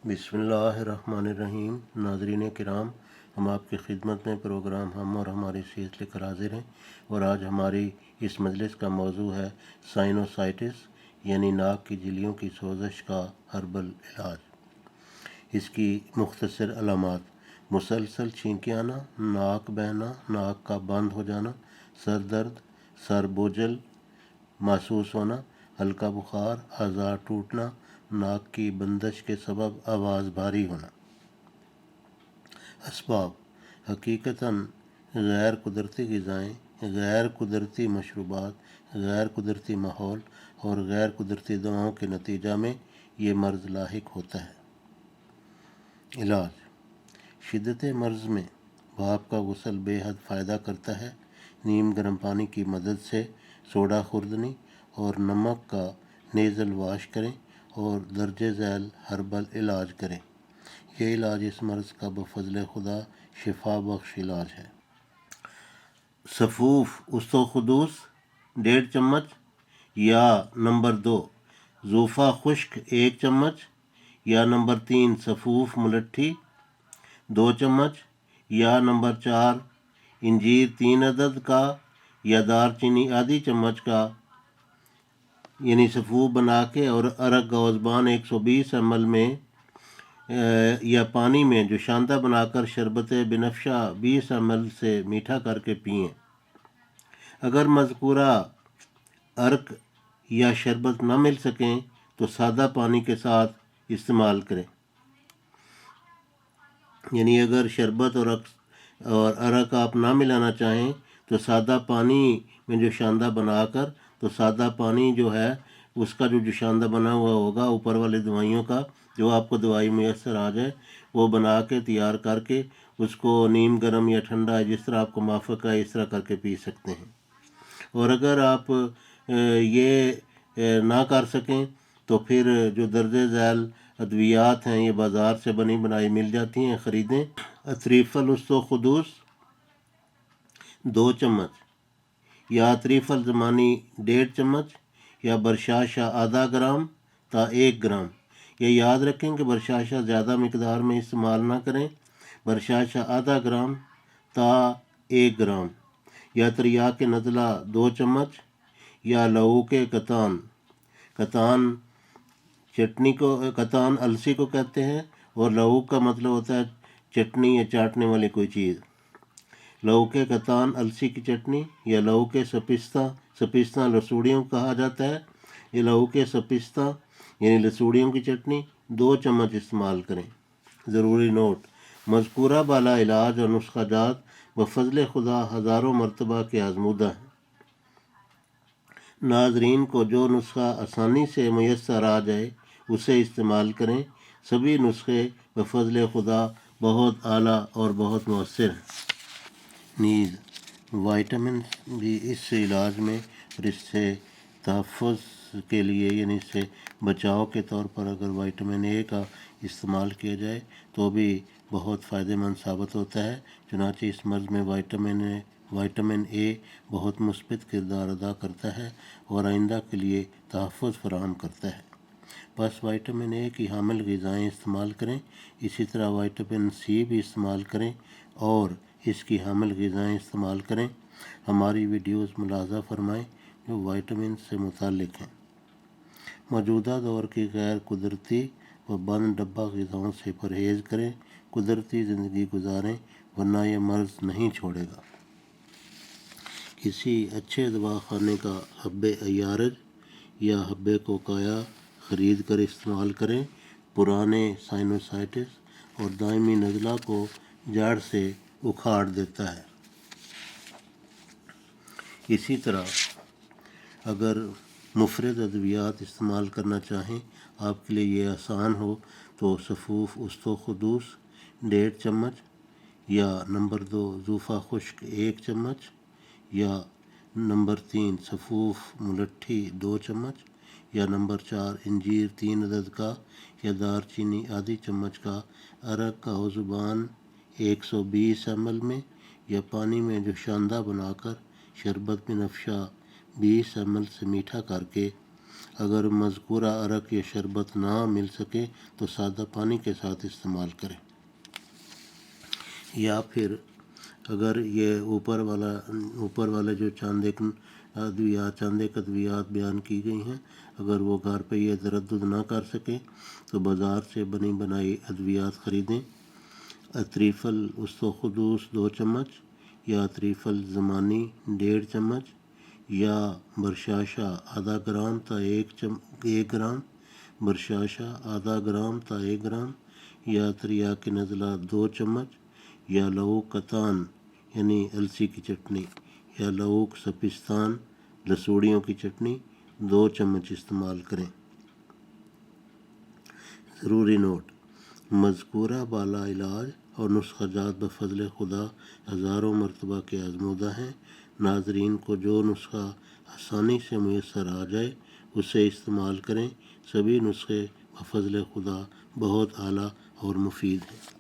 بسم اللہ الرحمن الرحیم۔ ناظرین کرام، ہم آپ کی خدمت میں پروگرام ہم اور ہماری صحت لے کر حاضر ہیں، اور آج ہماری اس مجلس کا موضوع ہے سائنوسائٹس، یعنی ناک کی جھلیوں کی سوزش کا ہربل علاج۔ اس کی مختصر علامات: مسلسل چھینکیں آنا، ناک بہنا، ناک کا بند ہو جانا، سر درد، سر بوجھل محسوس ہونا، ہلکا بخار، اعضاء ٹوٹنا، ناک کی بندش کے سبب آواز بھاری ہونا۔ اسباب: حقیقتاً غیر قدرتی غذائیں، غیر قدرتی مشروبات، غیر قدرتی ماحول اور غیر قدرتی دواؤں کے نتیجہ میں یہ مرض لاحق ہوتا ہے۔ علاج: شدت مرض میں بھاپ کا غسل بے حد فائدہ کرتا ہے۔ نیم گرم پانی کی مدد سے سوڈا خوردنی اور نمک کا نیزل واش کریں اور درجہ ذیل ہربل علاج کریں۔ یہ علاج اس مرض کا بفضل خدا شفا بخش علاج ہے۔ سفوف استوخدوس 1.5 چمچ یا نمبر 2 زوفا خشک 1 چمچ یا نمبر 3 سفوف ملٹھی 2 چمچ یا نمبر 4 انجیر 3 عدد کا یا دار چینی آدھی چمچ کا، یعنی سفوف بنا کے اور ارگ گوزبان 120 ml میں یا پانی میں جوشاندہ بنا کر شربت بنفشہ 20 ml سے میٹھا کر کے پئیں۔ اگر مذکورہ ارک یا شربت نہ مل سکیں تو سادہ پانی کے ساتھ استعمال کریں۔ یعنی اگر شربت اور ارک آپ نہ ملانا چاہیں تو سادہ پانی میں جوشاندہ بنا کر، تو سادہ پانی جو ہے اس کا جو جوشاندہ بنا ہوا ہوگا اوپر والے دوائیوں کا، جو آپ کو دوائی میسر آ جائے، وہ بنا کے تیار کر کے اس کو نیم گرم یا ٹھنڈا جس طرح آپ کو موافق ہے اس طرح کر کے پی سکتے ہیں۔ اور اگر آپ یہ نہ کر سکیں تو پھر جو درجہ ذیل ادویات ہیں یہ بازار سے بنی بنائی مل جاتی ہیں، خریدیں۔ اطریف الاستوخدوس 2 چمچ یا اطریف الزمانی 1.5 چمچ یا برشاشہ آدھا گرام تا 1 گرام۔ یہ یاد رکھیں کہ برشاشہ زیادہ مقدار میں استعمال نہ کریں، برشاشہ آدھا گرام تا 1 گرام یا تریاک نزلہ 2 چمچ یا لہو کے کتان چٹنی کو کتان السی کو کہتے ہیں، اور لہو کا مطلب ہوتا ہے چٹنی یا چاٹنے والی کوئی چیز۔ لہو کے کتان السی کی چٹنی یا لہو کے سپستہ لسوڑیوں کہا جاتا ہے، یہ لہو کے سپستہ یعنی لسوڑیوں کی چٹنی 2 چمچ استعمال کریں۔ ضروری نوٹ: مذکورہ بالا علاج اور نسخہ جات بفضل خدا ہزاروں مرتبہ کے آزمودہ ہیں۔ ناظرین کو جو نسخہ آسانی سے میسر آ جائے اسے استعمال کریں۔ سبھی نسخے بفضل خدا بہت اعلیٰ اور بہت مؤثر ہیں۔ نیز وائٹامن بھی اس علاج میں اور اس سے تحفظ کے لیے، یعنی اس سے بچاؤ کے طور پر اگر وائٹامن اے کا استعمال کیا جائے تو بھی بہت فائدہ مند ثابت ہوتا ہے۔ چنانچہ اس مرض میں وائٹامن اے بہت مثبت کردار ادا کرتا ہے اور آئندہ کے لیے تحفظ فراہم کرتا ہے۔ بس وائٹامن اے کی حامل غذائیں استعمال کریں، اسی طرح وائٹامن سی بھی استعمال کریں اور اس کی حامل غذائیں استعمال کریں۔ ہماری ویڈیوز ملاحظہ فرمائیں جو وائٹامن سے متعلق ہیں۔ موجودہ دور کی غیر قدرتی و بند ڈبہ غذاؤں سے پرہیز کریں، قدرتی زندگی گزاریں ورنہ یہ مرض نہیں چھوڑے گا۔ کسی اچھے دواخانے کا حب ایارج یا حب کوکایا خرید کر استعمال کریں، پرانے سائنوسائٹس اور دائمی نزلہ کو جڑ سے اکھاڑ دیتا ہے۔ اسی طرح اگر مفرد ادویات استعمال کرنا چاہیں، آپ کے لیے یہ آسان ہو تو سفوف استوخدوس 1.5 چمچ یا نمبر 2 زوفا خشک 1 چمچ یا نمبر 3 سفوف ملٹھی 2 چمچ یا نمبر 4 انجیر 3 عدد کا یا دار چینی آدھی چمچ کا ارگ کا زبان 120 ml میں یا پانی میں جوشاندہ بنا کر شربت بنفشہ 20 ml سے میٹھا کر کے اگر مذکورہ عرق یا شربت نہ مل سکے تو سادہ پانی کے ساتھ استعمال کریں۔ یا پھر اگر یہ اوپر والا جو چاند ادویات بیان کی گئی ہیں، اگر وہ گھر پہ یہ تردد نہ کر سکے تو بازار سے بنی بنائی ادویات خریدیں۔ اطریف الاسطوخدوس 2 چمچ یا اطریف الزمانی 1.5 چمچ یا برشاشہ آدھا گرام تا 1 گرام، برشاشہ آدھا گرام تا 1 گرام، یا تریاک نزلہ 2 چمچ، یا لعوق قطان یعنی السی کی چٹنی، یا لعوق سپستان لسوڑیوں کی چٹنی 2 چمچ استعمال کریں۔ ضروری نوٹ: مذکورہ بالا علاج اور نسخہ جات بفضل خدا ہزاروں مرتبہ کے آزمودہ ہیں۔ ناظرین کو جو نسخہ آسانی سے میسر آ جائے اسے استعمال کریں۔ سبھی نسخے بفضل خدا بہت اعلیٰ اور مفید ہیں۔